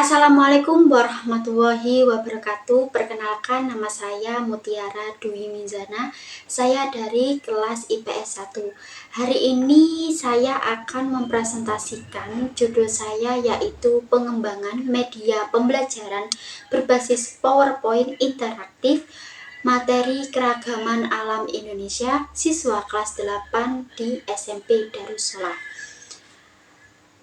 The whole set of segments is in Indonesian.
Assalamualaikum warahmatullahi wabarakatuh. Perkenalkan, nama saya Mutiara Dwi Mizana. Saya dari kelas IPS 1. Hari ini saya akan mempresentasikan judul saya, yaitu pengembangan media pembelajaran berbasis PowerPoint interaktif materi keragaman alam Indonesia siswa kelas 8 di SMP Darussalam.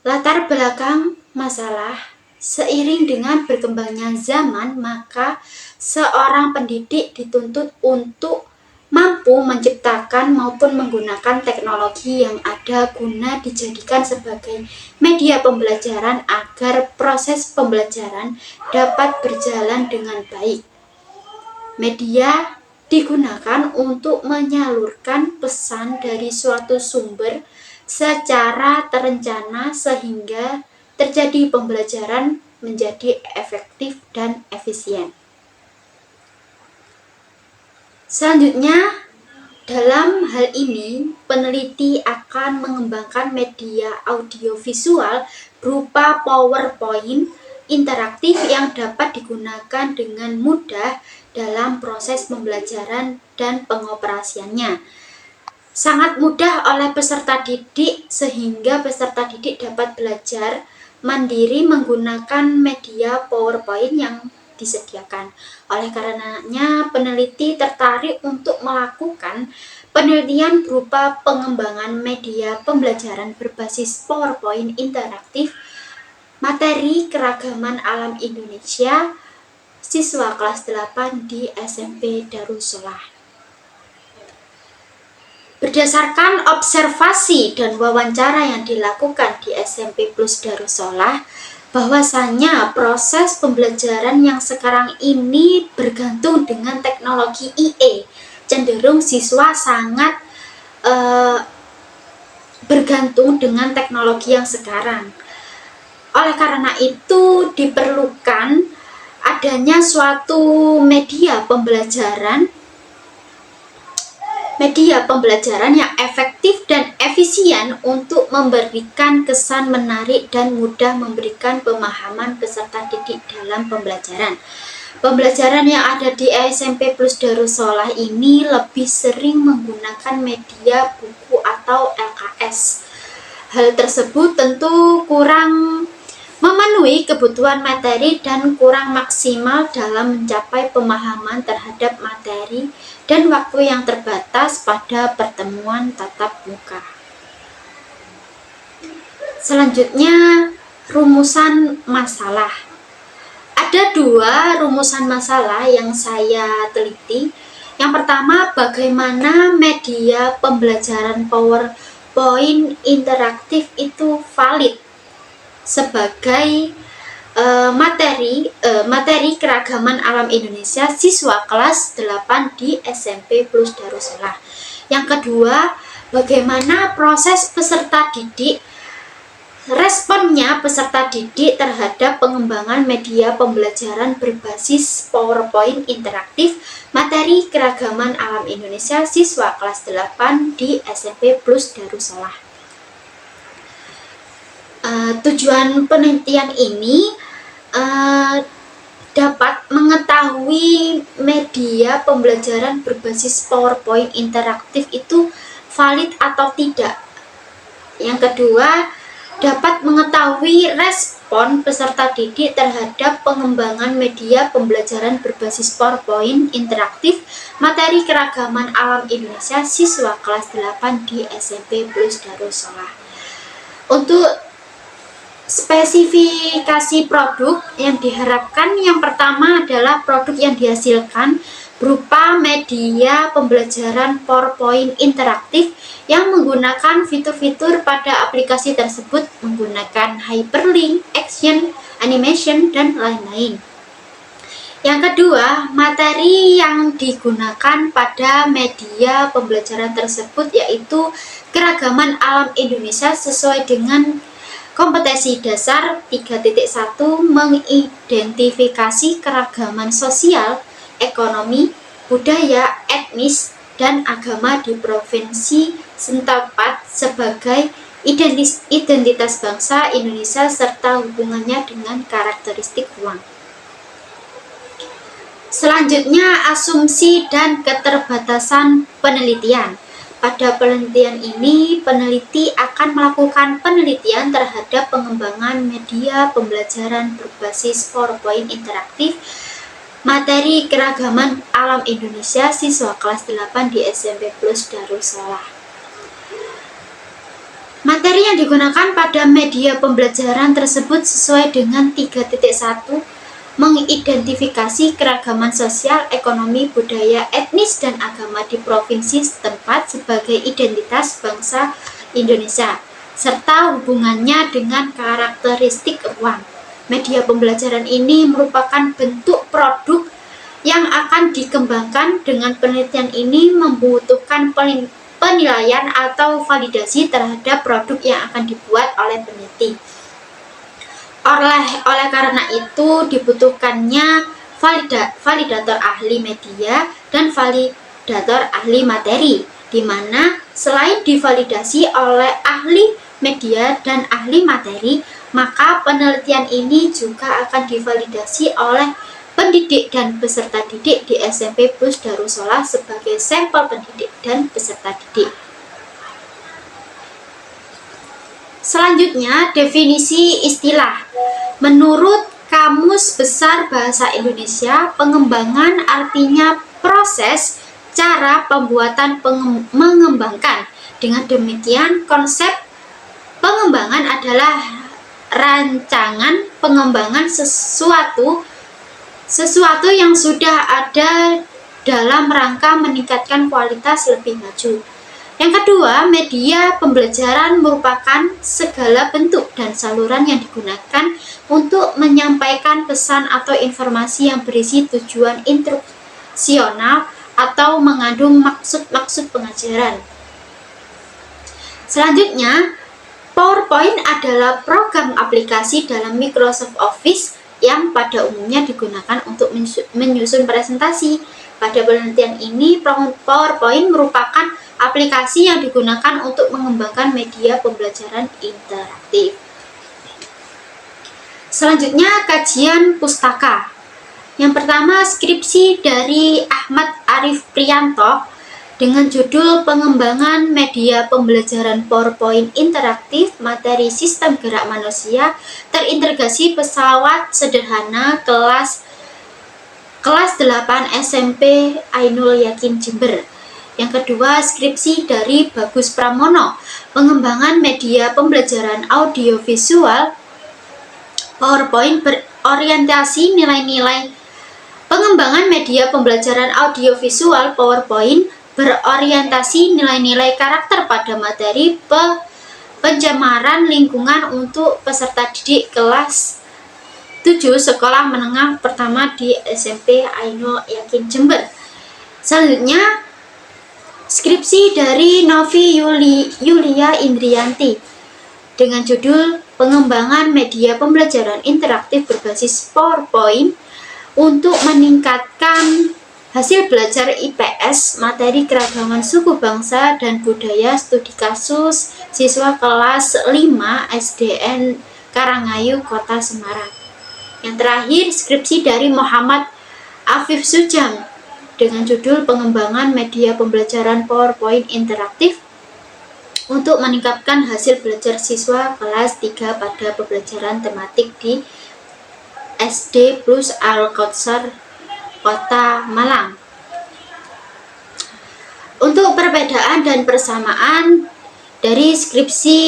Latar belakang masalah: seiring dengan berkembangnya zaman, maka seorang pendidik dituntut untuk mampu menciptakan maupun menggunakan teknologi yang ada guna dijadikan sebagai media pembelajaran agar proses pembelajaran dapat berjalan dengan baik. Media digunakan untuk menyalurkan pesan dari suatu sumber secara terencana sehingga terjadi pembelajaran menjadi efektif dan efisien. Selanjutnya, dalam hal ini, peneliti akan mengembangkan media audiovisual berupa PowerPoint interaktif yang dapat digunakan dengan mudah dalam proses pembelajaran dan pengoperasiannya. Sangat mudah oleh peserta didik sehingga peserta didik dapat belajar mandiri menggunakan media PowerPoint yang disediakan. Oleh karenanya, peneliti tertarik untuk melakukan penelitian berupa pengembangan media pembelajaran berbasis PowerPoint interaktif materi keragaman alam Indonesia siswa kelas 8 di SMP Darussalam. Berdasarkan observasi dan wawancara yang dilakukan di SMP Plus Darussalam, bahwasanya proses pembelajaran yang sekarang ini bergantung dengan teknologi IE. Cenderung siswa sangat bergantung dengan teknologi yang sekarang. Oleh karena itu, diperlukan adanya suatu media pembelajaran yang efektif dan efisien untuk memberikan kesan menarik dan mudah memberikan pemahaman peserta didik dalam pembelajaran. Pembelajaran yang ada di SMP Plus Darussalam ini lebih sering menggunakan media buku atau LKS. Hal tersebut tentu kurang memenuhi kebutuhan materi dan kurang maksimal dalam mencapai pemahaman terhadap materi dan waktu yang terbatas pada pertemuan tatap muka. Selanjutnya, rumusan masalah. Ada dua rumusan masalah yang saya teliti. Yang pertama, bagaimana media pembelajaran PowerPoint interaktif itu valid sebagai materi keragaman alam Indonesia siswa kelas 8 di SMP Plus Darussalam. Yang kedua, bagaimana proses peserta didik, responnya peserta didik terhadap pengembangan media pembelajaran berbasis PowerPoint interaktif materi keragaman alam Indonesia siswa kelas 8 di SMP Plus Darussalam. Tujuan penelitian ini dapat mengetahui media pembelajaran berbasis PowerPoint interaktif itu valid atau tidak. Yang kedua, dapat mengetahui respon peserta didik terhadap pengembangan media pembelajaran berbasis PowerPoint interaktif materi keragaman alam Indonesia siswa kelas 8 di SMP Plus Darussalam. Untuk spesifikasi produk yang diharapkan, yang pertama adalah produk yang dihasilkan berupa media pembelajaran PowerPoint interaktif yang menggunakan fitur-fitur pada aplikasi tersebut menggunakan hyperlink, action, animation, dan lain-lain. Yang kedua, materi yang digunakan pada media pembelajaran tersebut yaitu keragaman alam Indonesia sesuai dengan kompetensi dasar 3.1 mengidentifikasi keragaman sosial, ekonomi, budaya, etnis, dan agama di provinsi setempat sebagai identitas bangsa Indonesia serta hubungannya dengan karakteristik ruang. Selanjutnya, asumsi dan keterbatasan penelitian. Pada penelitian ini, peneliti akan melakukan penelitian terhadap pengembangan media pembelajaran berbasis PowerPoint interaktif materi keragaman alam Indonesia siswa kelas 8 di SMP Plus Darussalam. Materi yang digunakan pada media pembelajaran tersebut sesuai dengan 3.1 mengidentifikasi keragaman sosial, ekonomi, budaya, etnis, dan agama di provinsi setempat sebagai identitas bangsa Indonesia, serta hubungannya dengan karakteristik ruang. Media pembelajaran ini merupakan bentuk produk yang akan dikembangkan. Dengan penelitian ini membutuhkan penilaian atau validasi terhadap produk yang akan dibuat oleh peneliti. Oleh karena itu dibutuhkannya validator ahli media dan validator ahli materi, di mana selain divalidasi oleh ahli media dan ahli materi, maka penelitian ini juga akan divalidasi oleh pendidik dan peserta didik di SMP Plus Darussalam sebagai sampel pendidik dan peserta didik. Selanjutnya, definisi istilah. Menurut Kamus Besar Bahasa Indonesia, pengembangan artinya proses, cara pembuatan, mengembangkan. Dengan demikian, konsep pengembangan adalah rancangan pengembangan sesuatu yang sudah ada dalam rangka meningkatkan kualitas lebih maju. Yang kedua, media pembelajaran merupakan segala bentuk dan saluran yang digunakan untuk menyampaikan pesan atau informasi yang berisi tujuan instruksional atau mengandung maksud-maksud pengajaran. Selanjutnya, PowerPoint adalah program aplikasi dalam Microsoft Office yang pada umumnya digunakan untuk menyusun presentasi. Pada penelitian ini, PowerPoint merupakan aplikasi yang digunakan untuk mengembangkan media pembelajaran interaktif. Selanjutnya, kajian pustaka. Yang pertama, skripsi dari Ahmad Arif Priyanto dengan judul Pengembangan Media Pembelajaran PowerPoint Interaktif Materi Sistem Gerak Manusia Terintegrasi Pesawat Sederhana kelas 8 SMP Ainul Yakin Jember. Yang kedua, skripsi dari Bagus Pramono, Pengembangan Media Pembelajaran Audiovisual PowerPoint berorientasi nilai-nilai. Pengembangan media pembelajaran audiovisual PowerPoint berorientasi nilai-nilai karakter pada materi pencemaran lingkungan untuk peserta didik kelas 7 sekolah menengah pertama di SMP Ainul Yakin Jember. Selanjutnya, skripsi dari Novi Yulia Indrianti dengan judul Pengembangan Media Pembelajaran Interaktif Berbasis PowerPoint untuk meningkatkan hasil belajar IPS materi keragaman suku bangsa dan budaya studi kasus siswa kelas 5 SDN Karangayu Kota Semarang. Yang terakhir, skripsi dari Muhammad Afif Sujang dengan judul Pengembangan Media Pembelajaran PowerPoint Interaktif untuk meningkatkan hasil belajar siswa kelas 3 pada pembelajaran tematik di SD Plus Al-Kautsar Kota Malang. Untuk perbedaan dan persamaan dari skripsi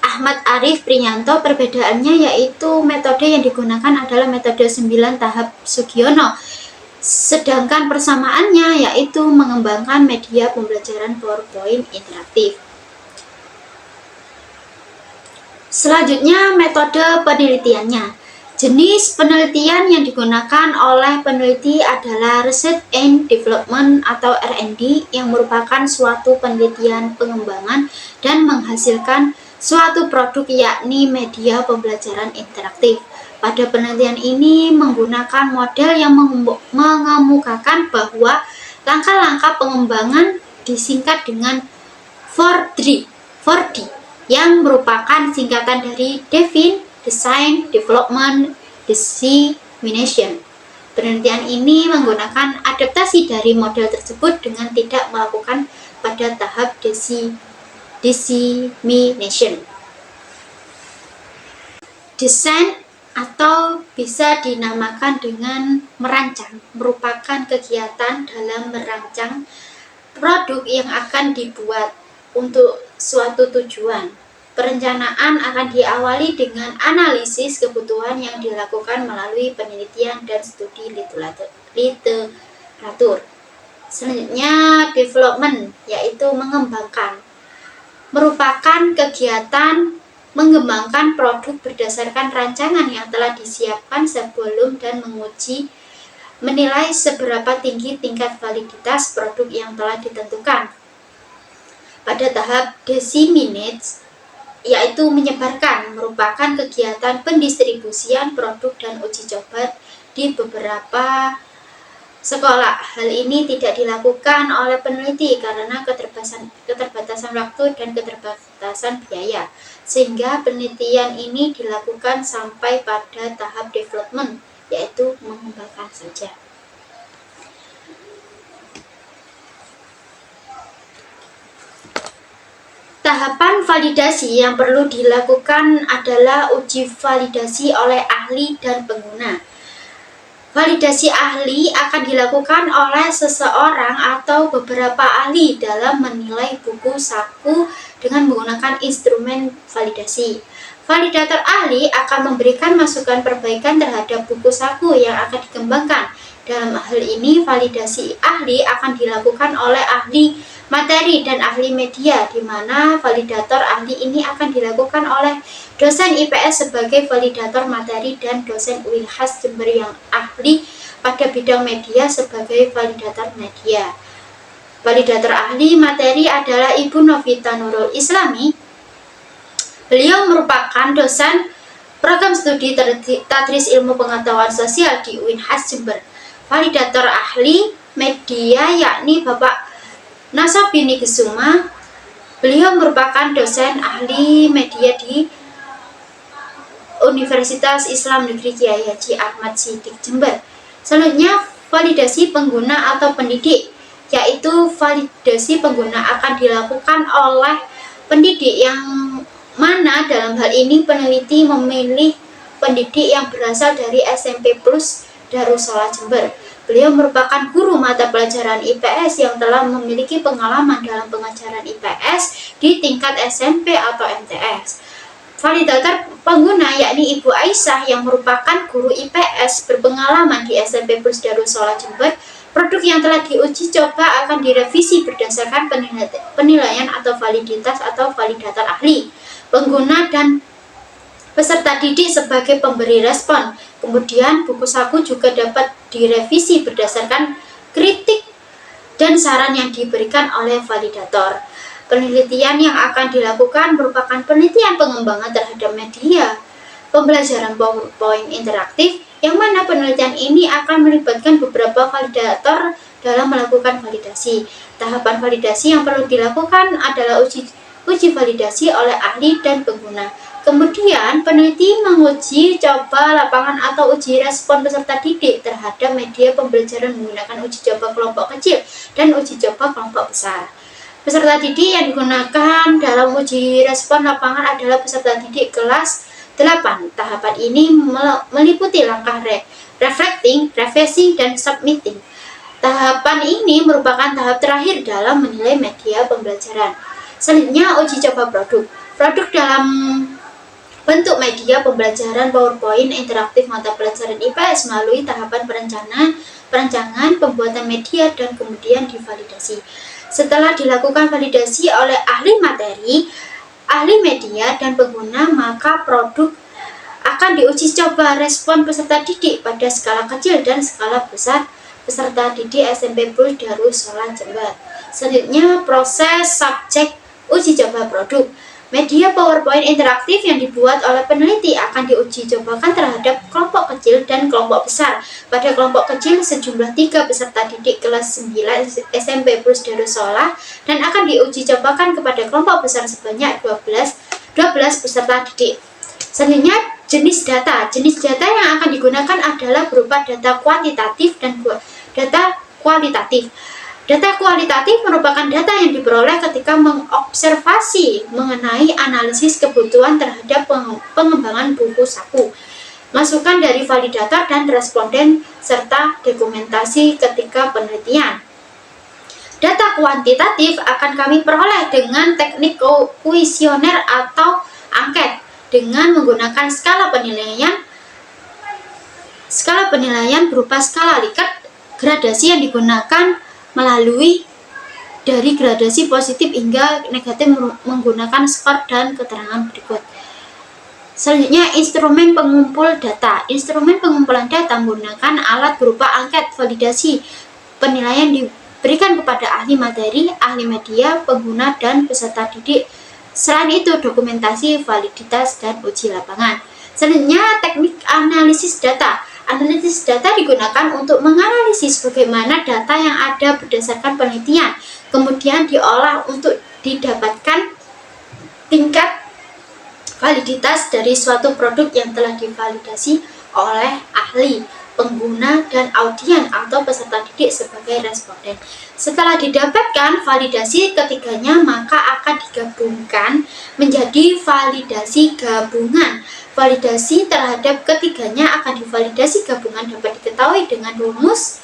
Ahmad Arif Priyanto, perbedaannya yaitu metode yang digunakan adalah metode 9 tahap Sugiono, sedangkan persamaannya yaitu mengembangkan media pembelajaran PowerPoint interaktif. Selanjutnya, metode penelitiannya. Jenis penelitian yang digunakan oleh peneliti adalah Research and Development atau R&D, yang merupakan suatu penelitian pengembangan dan menghasilkan suatu produk yakni media pembelajaran interaktif. Pada penelitian ini menggunakan model yang mengemukakan bahwa langkah-langkah pengembangan disingkat dengan 4D. 4D, yang merupakan singkatan dari Define, Design, Development, Dissemination. Penelitian ini menggunakan adaptasi dari model tersebut dengan tidak melakukan pada tahap dissemination. Desain atau bisa dinamakan dengan merancang merupakan kegiatan dalam merancang produk yang akan dibuat untuk suatu tujuan. Perencanaan akan diawali dengan analisis kebutuhan yang dilakukan melalui penelitian dan studi literatur. Selanjutnya, development, yaitu mengembangkan, merupakan kegiatan mengembangkan produk berdasarkan rancangan yang telah disiapkan sebelum dan menilai seberapa tinggi tingkat validitas produk yang telah ditentukan. Pada tahap disseminate, yaitu menyebarkan, merupakan kegiatan pendistribusian produk dan uji coba di beberapa sekolah. Hal ini tidak dilakukan oleh peneliti karena keterbatasan waktu dan keterbatasan biaya, sehingga penelitian ini dilakukan sampai pada tahap development, yaitu mengembangkan saja. Tahapan validasi yang perlu dilakukan adalah uji validasi oleh ahli dan pengguna. Validasi ahli akan dilakukan oleh seseorang atau beberapa ahli dalam menilai buku saku dengan menggunakan instrumen validasi. Validator ahli akan memberikan masukan perbaikan terhadap buku saku yang akan dikembangkan. Dalam hal ini, validasi ahli akan dilakukan oleh ahli materi dan ahli media, di mana validator ahli ini akan dilakukan oleh dosen IPS sebagai validator materi dan dosen UINHAS Jember yang ahli pada bidang media sebagai validator media. Validator ahli materi adalah Ibu Novita Nurul Islami. Beliau merupakan dosen program studi Tadris Ilmu Pengetahuan Sosial di UINHAS Jember. Validator ahli media yakni Bapak Nasabini Gesuma. Beliau merupakan dosen ahli media di Universitas Islam Negeri Kiai Haji Ahmad Siddiq Jember. Selanjutnya, validasi pengguna atau pendidik, yaitu validasi pengguna akan dilakukan oleh pendidik yang mana dalam hal ini peneliti memilih pendidik yang berasal dari SMP Plus Darussalam Jember. Beliau merupakan guru mata pelajaran IPS yang telah memiliki pengalaman dalam pengajaran IPS di tingkat SMP atau MTS. Validator pengguna yakni Ibu Aisyah yang merupakan guru IPS berpengalaman di SMP Plus Darussalam Jember. Produk yang telah diuji coba akan direvisi berdasarkan penilaian atau validitas atau validator ahli, pengguna, dan peserta didik sebagai pemberi respon. Kemudian buku saku juga dapat direvisi berdasarkan kritik dan saran yang diberikan oleh validator. Penelitian yang akan dilakukan merupakan penelitian pengembangan terhadap media pembelajaran PowerPoint interaktif, yang mana penelitian ini akan melibatkan beberapa validator dalam melakukan validasi. Tahapan validasi yang perlu dilakukan adalah uji validasi oleh ahli dan pengguna. Kemudian peneliti menguji coba lapangan atau uji respon peserta didik terhadap media pembelajaran menggunakan uji coba kelompok kecil dan uji coba kelompok besar. Peserta didik yang digunakan dalam uji respon lapangan adalah peserta didik kelas 8. Tahapan ini meliputi langkah reflecting, revising, dan submitting. Tahapan ini merupakan tahap terakhir dalam menilai media pembelajaran. Selanjutnya, uji coba produk. Produk dalam bentuk media pembelajaran PowerPoint interaktif mata pelajaran IPS melalui tahapan perancangan, pembuatan media, dan kemudian divalidasi. Setelah dilakukan validasi oleh ahli materi, ahli media, dan pengguna, maka produk akan diuji coba respon peserta didik pada skala kecil dan skala besar peserta didik SMP Plus Darussalam Jember. Selanjutnya, proses subjek uji coba produk. Media PowerPoint interaktif yang dibuat oleh peneliti akan diuji cobakan terhadap kelompok kecil dan kelompok besar. Pada kelompok kecil sejumlah 3 peserta didik kelas 9 SMP Plus Darussalam dan akan diuji cobakan kepada kelompok besar sebanyak 12 peserta didik. Selanjutnya, jenis data. Jenis data yang akan digunakan adalah berupa data kuantitatif dan data kualitatif. Data kualitatif merupakan data yang diperoleh ketika mengobservasi mengenai analisis kebutuhan terhadap pengembangan buku saku, masukan dari validator dan responden, serta dokumentasi ketika penelitian. Data kuantitatif akan kami peroleh dengan teknik kuesioner atau angket dengan menggunakan skala penilaian berupa skala Likert. Gradasi yang digunakan melalui dari gradasi positif hingga negatif menggunakan skor dan keterangan berikut. Selanjutnya, instrumen pengumpul data. Instrumen pengumpulan data menggunakan alat berupa angket, validasi, penilaian diberikan kepada ahli materi, ahli media, pengguna, dan peserta didik. Selain itu, dokumentasi, validitas, dan uji lapangan. Selanjutnya, teknik analisis data. Analisis data digunakan untuk menganalisis bagaimana data yang ada berdasarkan penelitian, kemudian diolah untuk didapatkan tingkat validitas dari suatu produk yang telah divalidasi oleh ahli, pengguna, dan audien atau peserta didik sebagai responden. Setelah didapatkan validasi ketiganya, maka akan digabungkan menjadi validasi gabungan. Validasi terhadap ketiganya akan divalidasi gabungan dapat diketahui dengan rumus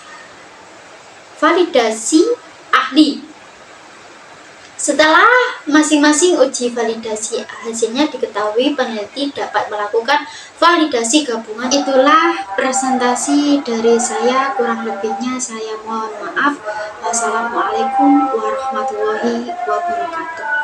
validasi ahli. Setelah masing-masing uji validasi hasilnya diketahui, peneliti dapat melakukan validasi gabungan. Itulah presentasi dari saya, kurang lebihnya saya mohon maaf. Wassalamualaikum warahmatullahi wabarakatuh.